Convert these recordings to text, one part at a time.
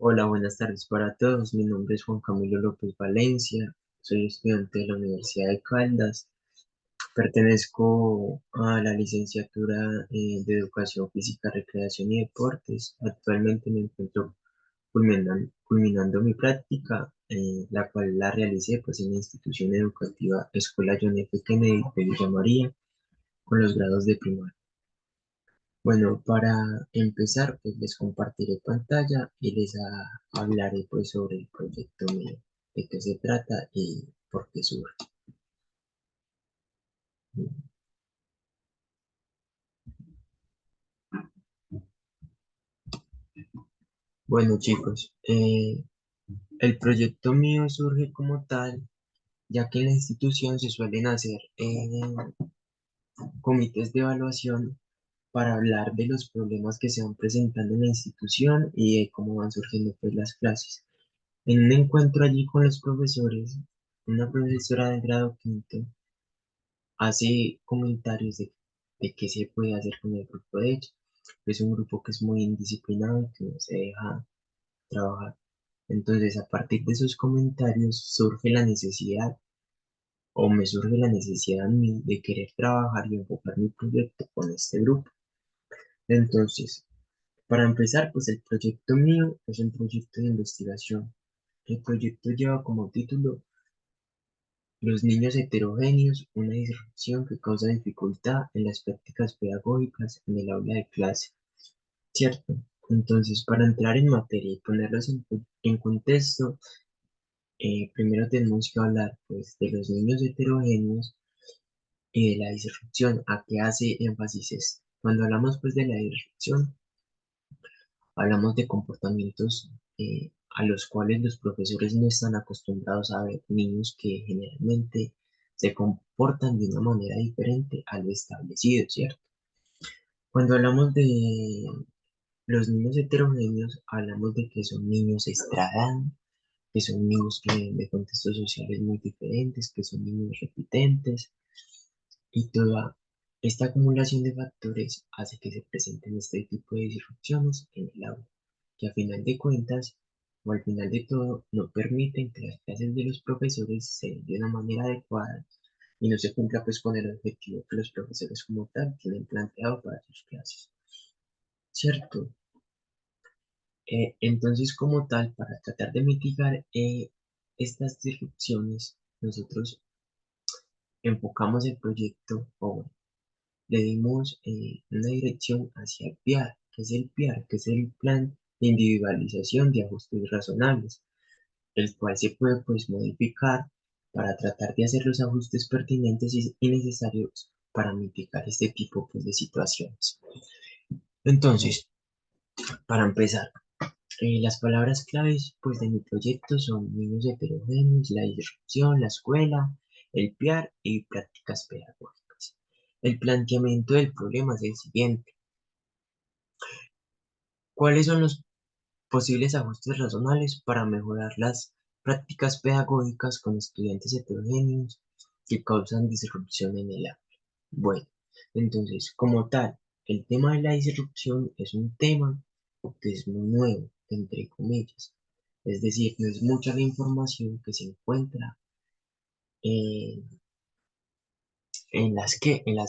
Hola, buenas tardes para todos. Mi nombre es Juan Camilo López Valencia. Soy estudiante de la Universidad de Caldas. Pertenezco a la licenciatura de Educación Física, Recreación y Deportes. Actualmente me encuentro culminando mi práctica, la cual la realicé pues, en la institución educativa Escuela John F. Kennedy de Villa María con los grados de primaria. Bueno, para empezar, pues les compartiré pantalla y hablaré pues sobre el proyecto mío, de qué se trata y por qué surge. Bueno, chicos, el proyecto mío surge como tal, ya que en la institución se suelen hacer comités de evaluación para hablar de los problemas que se van presentando en la institución y de cómo van surgiendo pues las clases. En un encuentro allí con los profesores, una profesora del grado quinto hace comentarios de qué se puede hacer con el grupo de ella. Es un grupo que es muy indisciplinado y que no se deja trabajar. Entonces, a partir de esos comentarios surge la necesidad, o me surge la necesidad a mí de querer trabajar y enfocar mi proyecto con este grupo. Entonces, para empezar, pues el proyecto mío es un proyecto de investigación. El proyecto lleva como título Los niños heterogéneos, una disrupción que causa dificultad en las prácticas pedagógicas en el aula de clase, ¿cierto? Entonces, para entrar en materia y ponerlos en contexto, primero tenemos que hablar pues, de los niños heterogéneos y de la disrupción. ¿A qué hace énfasis esto? Cuando hablamos pues, de la disrupción, hablamos de comportamientos a los cuales los profesores no están acostumbrados a ver, niños que generalmente se comportan de una manera diferente a lo establecido, ¿cierto? Cuando hablamos de los niños heterogéneos, hablamos de que son niños extradados, que son niños que vienen de contextos sociales muy diferentes, que son niños repitentes, y toda esta acumulación de factores hace que se presenten este tipo de disrupciones en el aula, que a final de cuentas, o al final de todo, no permiten que las clases de los profesores se den de una manera adecuada y no se cumpla pues con el objetivo que los profesores como tal tienen planteado para sus clases, ¿cierto? Entonces, como tal, para tratar de mitigar estas disrupciones, nosotros enfocamos el proyecto, o bueno, le dimos una dirección hacia el PIAR. ¿Qué es el PIAR? Que es el Plan de Individualización de Ajustes Razonables, el cual se puede pues modificar para tratar de hacer los ajustes pertinentes y necesarios para mitigar este tipo pues, de situaciones. Entonces, para empezar, las palabras claves pues, de mi proyecto son niños heterogéneos, la disrupción, la escuela, el PIAR y prácticas pedagógicas. El planteamiento del problema es el siguiente. ¿Cuáles son los posibles ajustes razonables para mejorar las prácticas pedagógicas con estudiantes heterogéneos que causan disrupción en el aula? Bueno, entonces, como tal, el tema de la disrupción es un tema que es muy nuevo, entre comillas. Es decir, no es mucha la información que se encuentra en, en las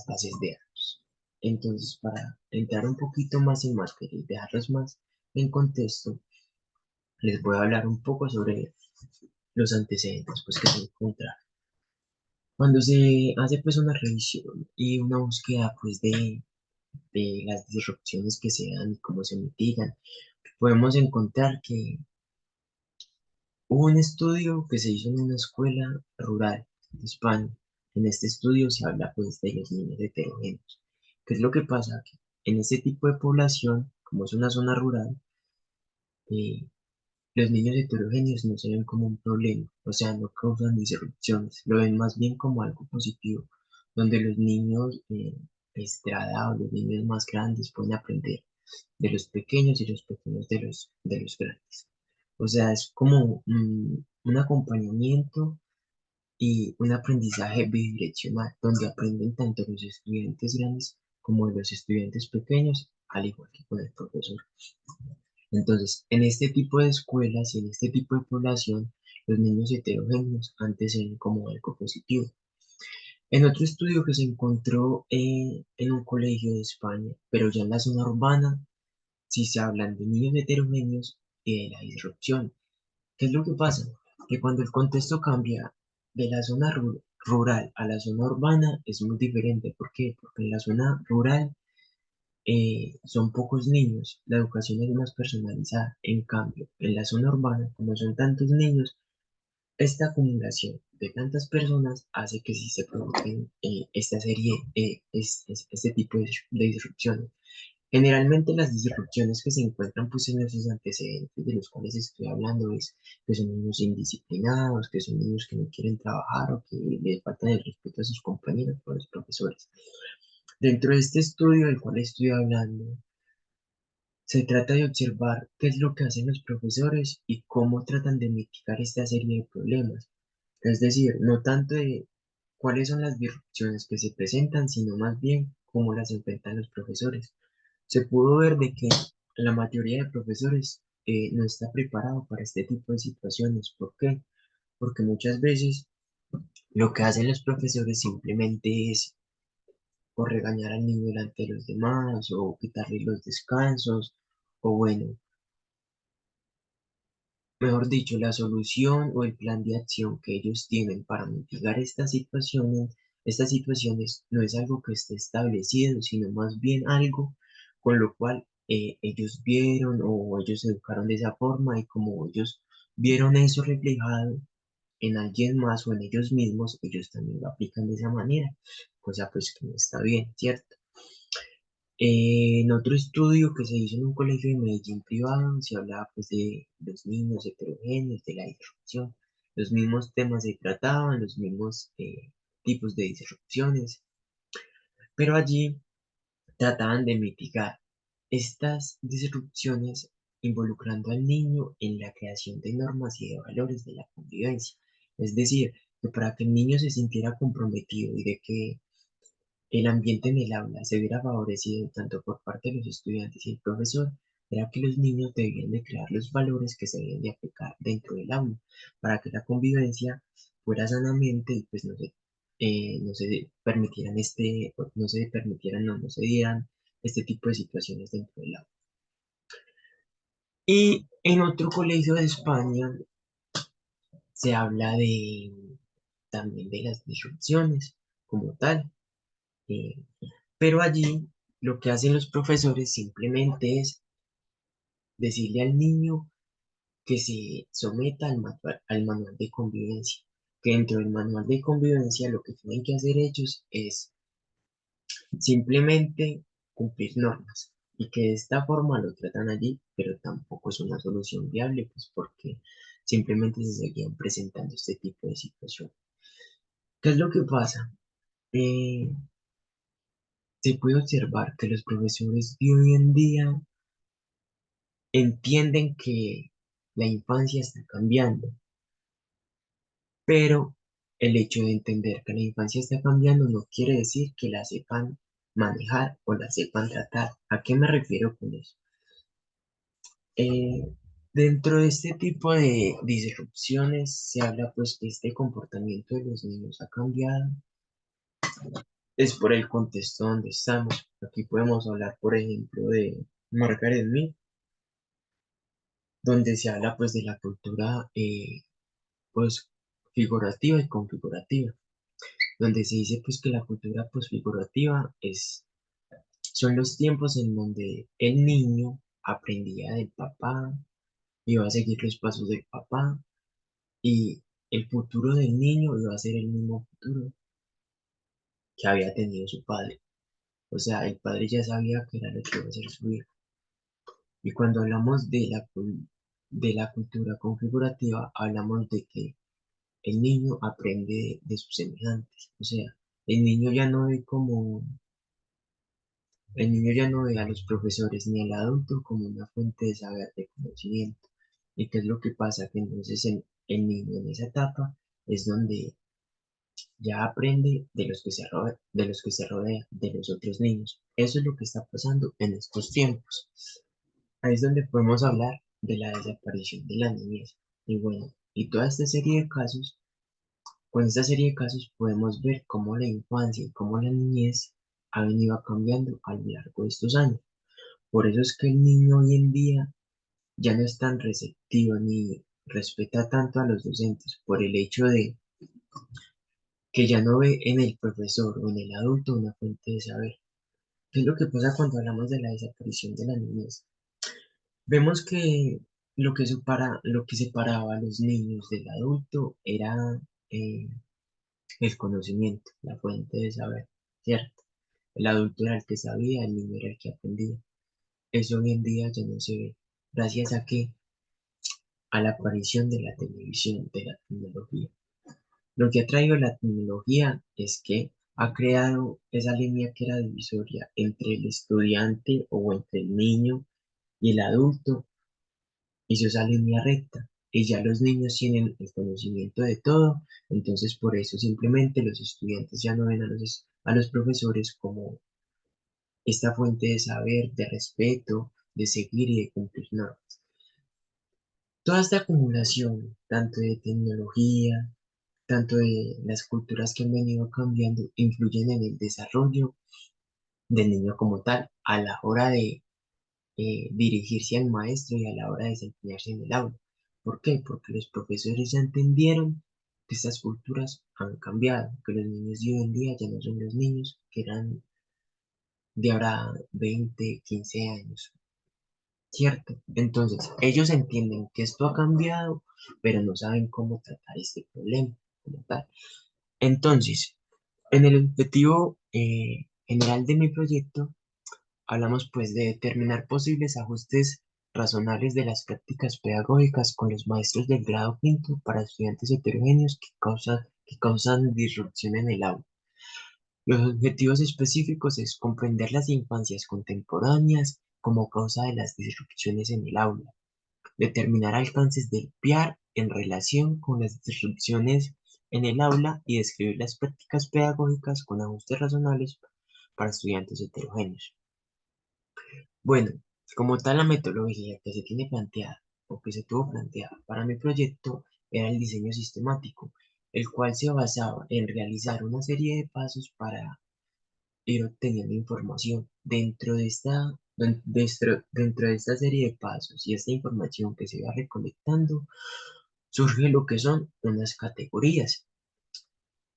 bases de datos. Entonces, para entrar un poquito más en materia y dejarlos más en contexto, les voy a hablar un poco sobre los antecedentes pues, que se encuentran. Cuando se hace pues una revisión y una búsqueda pues de las disrupciones que se dan y cómo se mitigan, podemos encontrar que hubo un estudio que se hizo en una escuela rural de España. En este estudio se habla pues de los niños heterogéneos. ¿Qué es lo que pasa? Que en este tipo de población, como es una zona rural, eh, los niños heterogéneos no se ven como un problema, o sea, no causan disrupciones, lo ven más bien como algo positivo, donde los niños estradados, los niños más grandes pueden aprender de los pequeños y los pequeños de los grandes. O sea, es como un acompañamiento y un aprendizaje bidireccional, donde aprenden tanto los estudiantes grandes como los estudiantes pequeños, al igual que con el profesor. Entonces, en este tipo de escuelas y en este tipo de población, los niños heterogéneos antes se ven como algo positivo. En otro estudio que se encontró en un colegio de España, pero ya en la zona urbana, sí se hablan de niños heterogéneos y de la disrupción. ¿Qué es lo que pasa? Que cuando el contexto cambia de la zona rural a la zona urbana es muy diferente. ¿Por qué? Porque en la zona rural son pocos niños, la educación es más personalizada. En cambio, en la zona urbana, como son tantos niños, esta acumulación de tantas personas hace que sí se provoquen esta serie, este tipo de disrupciones. Generalmente las disrupciones que se encuentran pues en esos antecedentes de los cuales estoy hablando es que son niños indisciplinados, que son niños que no quieren trabajar o que les faltan el respeto a sus compañeros o a los profesores. Dentro de este estudio del cual estoy hablando, se trata de observar qué es lo que hacen los profesores y cómo tratan de mitigar esta serie de problemas. Es decir, no tanto de cuáles son las disrupciones que se presentan, sino más bien cómo las enfrentan los profesores. Se pudo ver de que la mayoría de profesores no está preparado para este tipo de situaciones. ¿Por qué? Porque muchas veces lo que hacen los profesores simplemente es o regañar al niño delante de los demás o quitarle los descansos o bueno, mejor dicho, la solución o el plan de acción que ellos tienen para mitigar estas situaciones no es algo que esté establecido, sino más bien algo con lo cual ellos vieron o ellos se educaron de esa forma y como ellos vieron eso reflejado en alguien más o en ellos mismos, ellos también lo aplican de esa manera, cosa pues que no está bien, ¿cierto? En otro estudio que se hizo en un colegio de Medellín privado, se hablaba pues de los niños heterogéneos, de la disrupción. Los mismos temas se trataban, los mismos tipos de disrupciones, pero allí trataban de mitigar estas disrupciones involucrando al niño en la creación de normas y de valores de la convivencia. Es decir, que para que el niño se sintiera comprometido y de que el ambiente en el aula se viera favorecido tanto por parte de los estudiantes y el profesor, era que los niños debían de crear los valores que se debían de aplicar dentro del aula, para que la convivencia fuera sanamente y pues no se permitieran no se dieran este tipo de situaciones dentro del aula. Y en otro colegio de España se habla también de las disrupciones como tal. eh, Pero allí lo que hacen los profesores simplemente es decirle al niño que se someta al manual de convivencia, que dentro del manual de convivencia lo que tienen que hacer ellos es simplemente cumplir normas y que de esta forma lo tratan allí, pero tampoco es una solución viable, pues porque simplemente se seguían presentando este tipo de situación. ¿Qué es lo que pasa? Eh, Se puede observar que los profesores de hoy en día entienden que la infancia está cambiando, pero el hecho de entender que la infancia está cambiando no quiere decir que la sepan manejar o la sepan tratar. ¿A qué me refiero con eso? Eh, Dentro de este tipo de disrupciones se habla pues que este comportamiento de los niños ha cambiado, es por el contexto donde estamos. Aquí podemos hablar, por ejemplo, de Margaret Mead, donde se habla pues de la cultura pues figurativa y configurativa, donde se dice pues que la cultura pues figurativa son los tiempos en donde el niño aprendía del papá, iba a seguir los pasos del papá y el futuro del niño iba a ser el mismo futuro que había tenido su padre. O sea, el padre ya sabía que era lo que iba a ser su hijo. Y cuando hablamos de la cultura configurativa, hablamos de que el niño aprende de sus semejantes. O sea, el niño ya no ve como, el niño ya no ve a los profesores ni al adulto como una fuente de saber, de conocimiento. ¿Y qué es lo que pasa? Que entonces el niño en esa etapa es donde ya aprende de los que de los que se rodea, de los otros niños. Eso es lo que está pasando en estos tiempos. Ahí es donde podemos hablar de la desaparición de la niñez. Y bueno, y toda esta serie de casos, con esta serie de casos podemos ver cómo la infancia y cómo la niñez ha venido cambiando a lo largo de estos años. Por eso es que el niño hoy en día ya no es tan receptivo ni respeta tanto a los docentes por el hecho de que ya no ve en el profesor o en el adulto una fuente de saber. ¿Qué es lo que pasa cuando hablamos de la desaparición de la niñez? Vemos que lo que separaba a los niños del adulto era eh, el conocimiento, la fuente de saber, ¿cierto? El adulto era el que sabía, el niño era el que aprendía. Eso hoy en día ya no se ve. Gracias a que a la aparición de la televisión, de la tecnología. Lo que ha traído la tecnología es que ha creado esa línea que era divisoria entre el estudiante o entre el niño y el adulto, hizo esa línea recta. Y ya los niños tienen el conocimiento de todo, entonces por eso simplemente los estudiantes ya no ven a los profesores como esta fuente de saber, de respeto, de seguir y de cumplir normas. Toda esta acumulación, tanto de tecnología, tanto de las culturas que han venido cambiando, influyen en el desarrollo del niño como tal, a la hora de dirigirse al maestro y a la hora de desempeñarse en el aula. ¿Por qué? Porque los profesores ya entendieron que estas culturas han cambiado, que los niños de hoy en día ya no son los niños que eran de ahora 20, 15 años, ¿cierto? Entonces, ellos entienden que esto ha cambiado, pero no saben cómo tratar este problema como tal. Entonces, en el objetivo general de mi proyecto, hablamos pues de determinar posibles ajustes razonables de las prácticas pedagógicas con los maestros del grado quinto para estudiantes heterogéneos que causan disrupción en el aula. Los objetivos específicos es comprender las infancias contemporáneas como causa de las disrupciones en el aula, determinar alcances del PIAR en relación con las disrupciones en el aula y describir las prácticas pedagógicas con ajustes razonables para estudiantes heterogéneos. Bueno, como tal la metodología que se tiene planteada o que se tuvo planteada para mi proyecto era el diseño sistemático, el cual se basaba en realizar una serie de pasos para ir obteniendo información. Dentro de esta serie de pasos y esta información que se va recolectando, surge lo que son unas categorías.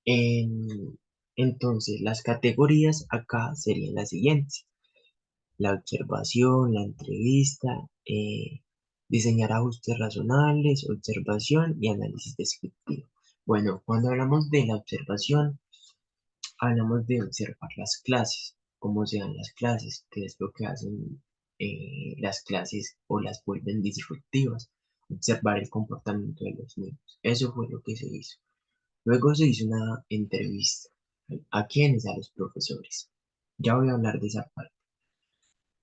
En- entonces, las categorías acá serían las siguientes: la observación, la entrevista, diseñar ajustes razonables, observación y análisis descriptivo. Bueno, cuando hablamos de la observación, hablamos de observar las clases, cómo se dan las clases, qué es lo que hacen las clases o las vuelven disruptivas, observar el comportamiento de los niños. Eso fue lo que se hizo. Luego se hizo una entrevista. ¿A quiénes? A los profesores. Ya voy a hablar de esa parte.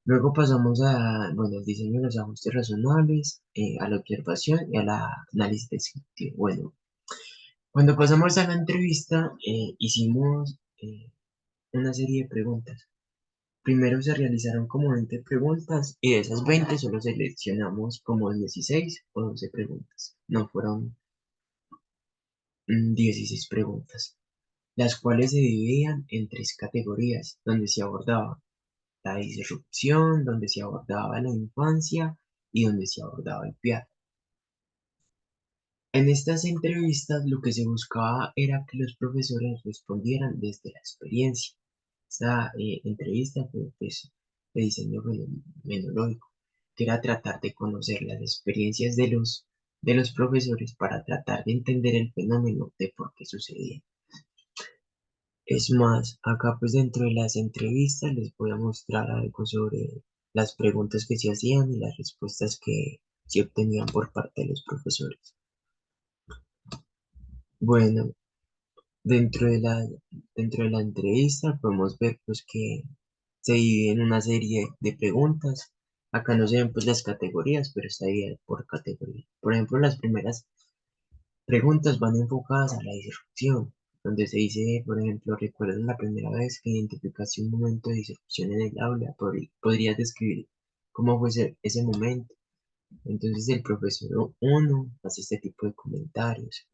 Luego pasamos bueno, al diseño de los ajustes razonables, a la observación y al análisis descriptivo. Bueno, cuando pasamos a la entrevista, hicimos una serie de preguntas. Primero se realizaron como 20 preguntas y de esas 20 solo seleccionamos como 16 o 12 preguntas. No fueron 16 preguntas, las cuales se dividían en tres categorías, donde se abordaba la disrupción, donde se abordaba la infancia y donde se abordaba el piano. En estas entrevistas lo que se buscaba era que los profesores respondieran desde la experiencia. Esta entrevista fue pues, de diseño fenomenológico, que era tratar de conocer las experiencias de los profesores para tratar de entender el fenómeno de por qué sucedía. Es más, acá pues dentro de las entrevistas les voy a mostrar algo sobre las preguntas que se hacían y las respuestas que se obtenían por parte de los profesores. Bueno, dentro de dentro de la entrevista podemos ver pues que se divide en una serie de preguntas. Acá no se ven pues las categorías, pero está dividida por categoría. Por ejemplo, las primeras preguntas van enfocadas a la disrupción, donde se dice, por ejemplo, ¿recuerdas la primera vez que identificaste un momento de disrupción en el aula? ¿Podrías describir cómo fue ese momento. Entonces el profesor uno hace este tipo de comentarios.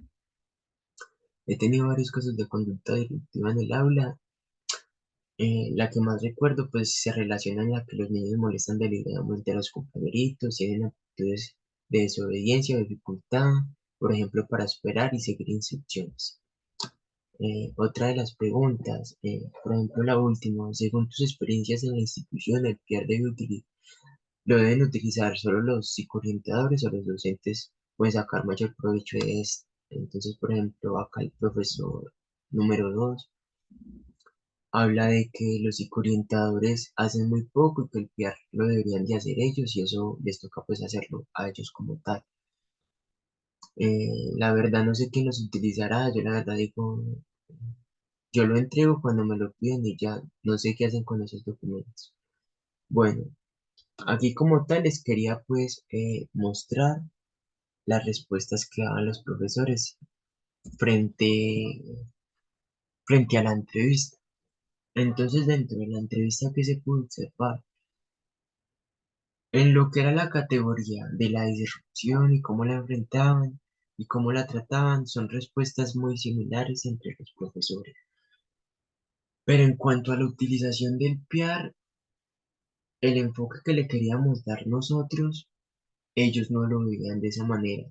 He tenido varios casos de conducta delictiva en el aula. La que más recuerdo pues se relaciona en la que los niños molestan deliberadamente a los compañeritos, tienen actitudes de desobediencia o dificultad, por ejemplo para esperar y seguir instrucciones. Otra de las preguntas, por ejemplo la última, según tus experiencias en la institución, el PIAR lo deben utilizar solo los psicoorientadores o los docentes pueden sacar mayor provecho de esto. Entonces, por ejemplo, acá el profesor número 2 habla de que los psicoorientadores hacen muy poco y que el PR lo deberían de hacer ellos y eso les toca pues hacerlo a ellos como tal. La verdad no sé quién los utilizará, yo la verdad digo, yo lo entrego cuando me lo piden y ya no sé qué hacen con esos documentos. Bueno, aquí como tal les quería pues mostrar las respuestas que daban los profesores frente, frente a la entrevista. Entonces dentro de la entrevista que se pudo observar, en lo que era la categoría de la disrupción y cómo la enfrentaban y cómo la trataban, son respuestas muy similares entre los profesores. Pero en cuanto a la utilización del PR, el enfoque que le queríamos dar nosotros, ellos no lo veían de esa manera.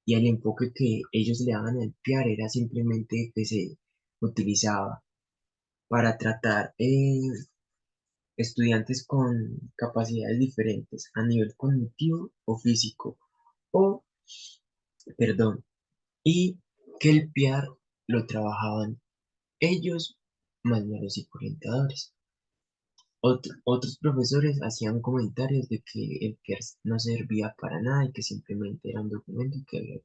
Y el enfoque que ellos le daban al PR era simplemente que se utilizaba para tratar estudiantes con capacidades diferentes a nivel cognitivo o físico, o, perdón, y que el PR lo trabajaban ellos más no los psicoorientadores. Otros profesores hacían comentarios de que el PR no servía para nada y que simplemente era un documento que había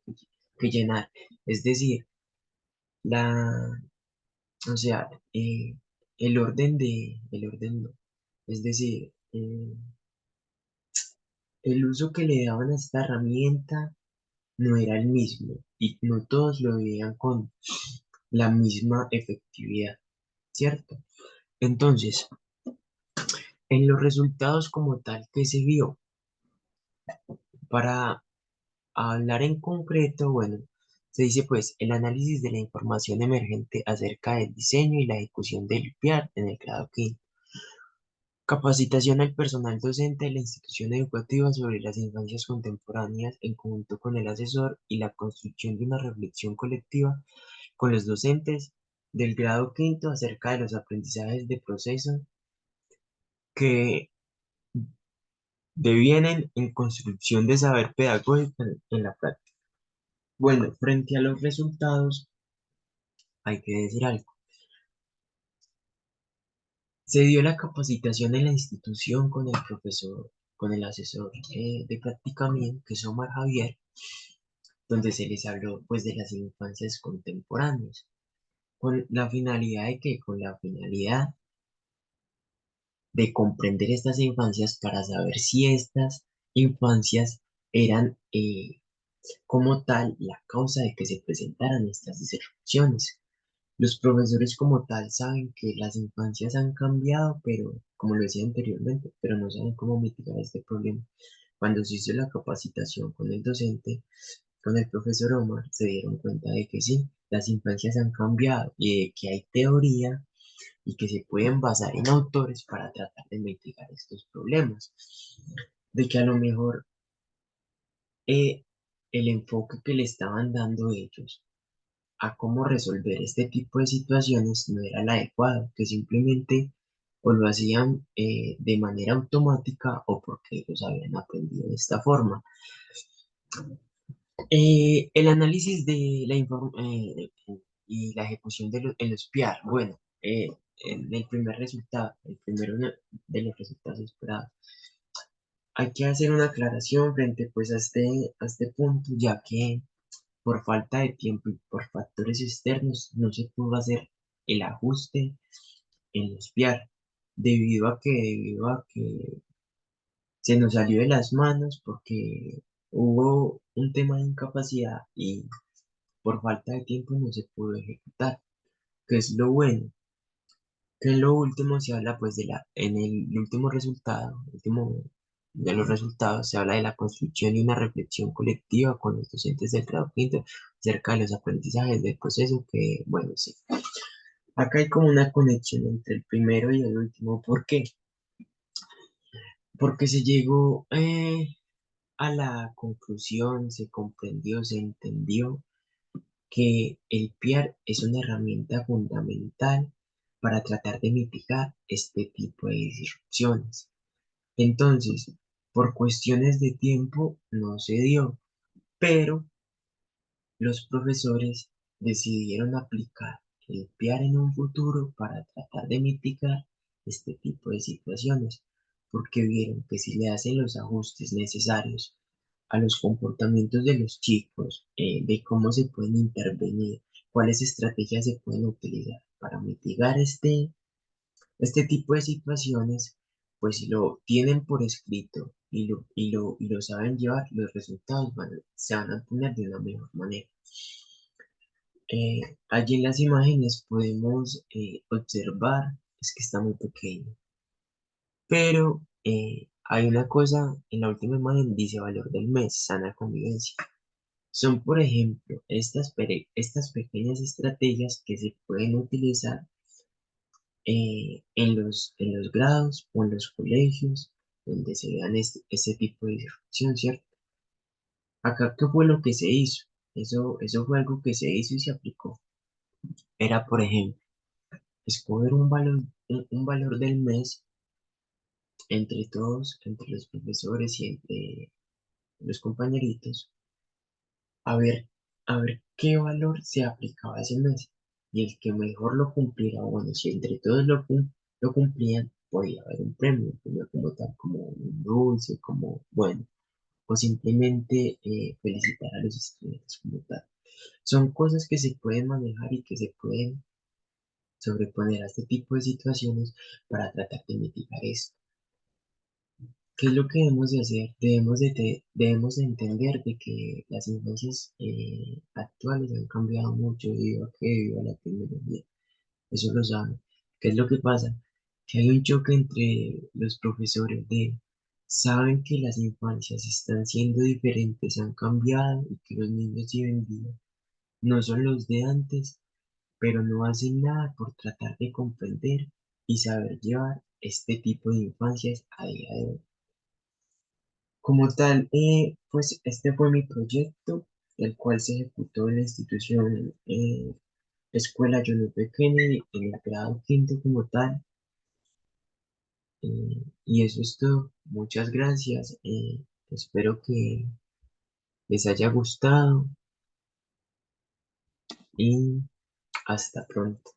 que llenar. Es decir, la, o sea, el orden no. Es decir, el uso que le daban a esta herramienta no era el mismo y no todos lo veían con la misma efectividad, ¿cierto? Entonces, en los resultados como tal que se vio, para hablar en concreto, bueno, se dice pues el análisis de la información emergente acerca del diseño y la ejecución del PIAR en el grado quinto. Capacitación al personal docente de la institución educativa sobre las infancias contemporáneas en conjunto con el asesor y la construcción de una reflexión colectiva con los docentes del grado quinto acerca de los aprendizajes de proceso que devienen en construcción de saber pedagógico en la práctica. Bueno, frente a los resultados, hay que decir algo. Se dio la capacitación en la institución con el profesor, con el asesor de practicamiento, que es Omar Javier, donde se les habló pues de las infancias contemporáneas, con la finalidad de que, con la finalidad de comprender estas infancias para saber si estas infancias eran como tal la causa de que se presentaran estas disrupciones. Los profesores como tal saben que las infancias han cambiado, pero como lo decía anteriormente, pero no saben cómo mitigar este problema. Cuando se hizo la capacitación con el docente, con el profesor Omar, se dieron cuenta de que sí, las infancias han cambiado y de que hay teoría y que se pueden basar en autores para tratar de mitigar estos problemas. De que a lo mejor eh, el enfoque que le estaban dando ellos a cómo resolver este tipo de situaciones no era el adecuado, que simplemente o lo hacían de manera automática o porque ellos habían aprendido de esta forma. El análisis de y la ejecución en los PIAR, bueno, en el primer resultado, el primero de los resultados esperados. Hay que hacer una aclaración frente pues a este punto, ya que por falta de tiempo y por factores externos no se pudo hacer el ajuste en los PIAR, debido a que se nos salió de las manos porque hubo un tema de incapacidad y por falta de tiempo no se pudo ejecutar, que es lo bueno, que en lo último se habla pues en el último resultado, último de los resultados, se habla de la construcción y una reflexión colectiva con los docentes del grado quinto acerca de los aprendizajes del proceso que, bueno, sí. Acá hay como una conexión entre el primero y el último. ¿Por qué? Porque se llegó a la conclusión, se comprendió, se entendió que el PIAR es una herramienta fundamental para tratar de mitigar este tipo de disrupciones. Entonces, por cuestiones de tiempo no se dio, pero los profesores decidieron aplicar el PIAR en un futuro para tratar de mitigar este tipo de situaciones, porque vieron que si le hacen los ajustes necesarios a los comportamientos de los chicos, de cómo se pueden intervenir, cuáles estrategias se pueden utilizar para mitigar este tipo de situaciones, pues si lo tienen por escrito y lo saben llevar, los resultados se van a obtener de una mejor manera. Allí en las imágenes podemos observar, es que está muy pequeño, pero hay una cosa, en la última imagen dice valor del mes, sana convivencia. Son, por ejemplo, estas pequeñas estrategias que se pueden utilizar en los grados o en los colegios donde se vean este tipo de disrupción, ¿cierto? Acá, ¿qué fue lo que se hizo? Eso fue algo que se hizo y se aplicó. Era, por ejemplo, escoger un valor del mes entre todos, entre los profesores y entre los compañeritos, a ver, a ver qué valor se aplicaba ese mes. Y el que mejor lo cumpliera, bueno, si entre todos lo cumplían, podía haber un premio como tal, como un dulce, como, bueno, o simplemente felicitar a los estudiantes como tal. Son cosas que se pueden manejar y que se pueden sobreponer a este tipo de situaciones para tratar de mitigar esto. ¿Qué es lo que debemos de hacer? Debemos de entender de que las infancias actuales han cambiado mucho debido a la tecnología. Eso lo saben. ¿Qué es lo que pasa? Que hay un choque entre los profesores saben que las infancias están siendo diferentes, han cambiado y que los niños de hoy en día no son los de antes, pero no hacen nada por tratar de comprender y saber llevar este tipo de infancias a día de hoy. Como tal, pues este fue mi proyecto, el cual se ejecutó en la institución Escuela John F. Kennedy en el grado quinto como tal. Y eso es todo. Muchas gracias. Espero que les haya gustado y hasta pronto.